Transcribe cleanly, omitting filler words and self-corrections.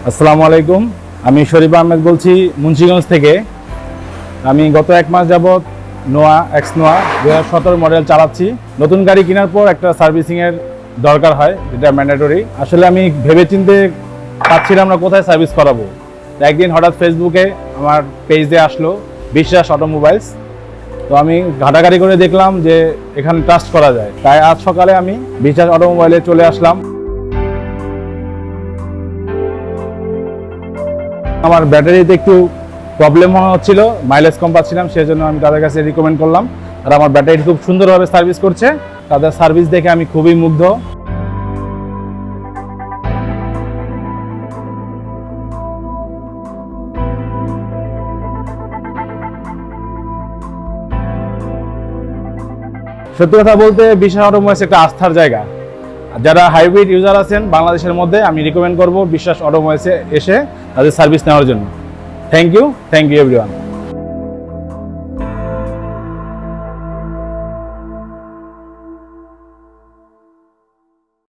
আসসালামু আলাইকুম, আমি শরীফ আহমেদ বলছি মুন্সিগঞ্জ থেকে। আমি গত এক মাস যাবৎ নোয়া এক্স নোয়া 2017 মডেল চালাচ্ছি। নতুন গাড়ি কেনার পর একটা সার্ভিসিংয়ের দরকার হয়, যেটা ম্যান্ডেটরি। আসলে আমি ভেবেচিন্তে পাচ্ছিলাম না কোথায় সার্ভিস করাবো। একদিন হঠাৎ ফেসবুকে আমার পেজে আসলো বিশ্বাস অটোমোবাইলস। তো আমি ঘাটাঘাটি করে দেখলাম যে এখানে ট্রাস্ট করা যায়, তাই আজ সকালে আমি বিশ্বাস অটোমোবাইলে চলে আসলাম। আমার ব্যাটারিতে একটু প্রবলেম মনে হচ্ছিল, মাইলেজ কম পাচ্ছিলাম, সেজন্য আমি তাদের কাছে রিকমেন্ড করলাম। আর আমার ব্যাটারি খুব সুন্দরভাবে সার্ভিস করছে, তাদের সার্ভিস দেখে আমি খুবই মুগ্ধ। সত্যি কথা বলতে বিশ্বাস অটোমোবাইলস একটা আস্থার জায়গা। যারা হাইব্রিড ইউজার আছেন বাংলাদেশের মধ্যে, আমি রিকমেন্ড করব বিশ্বাস অটোমোবাইলসে এসে তাদের সার্ভিস নেওয়ার জন্য। Thank you everyone.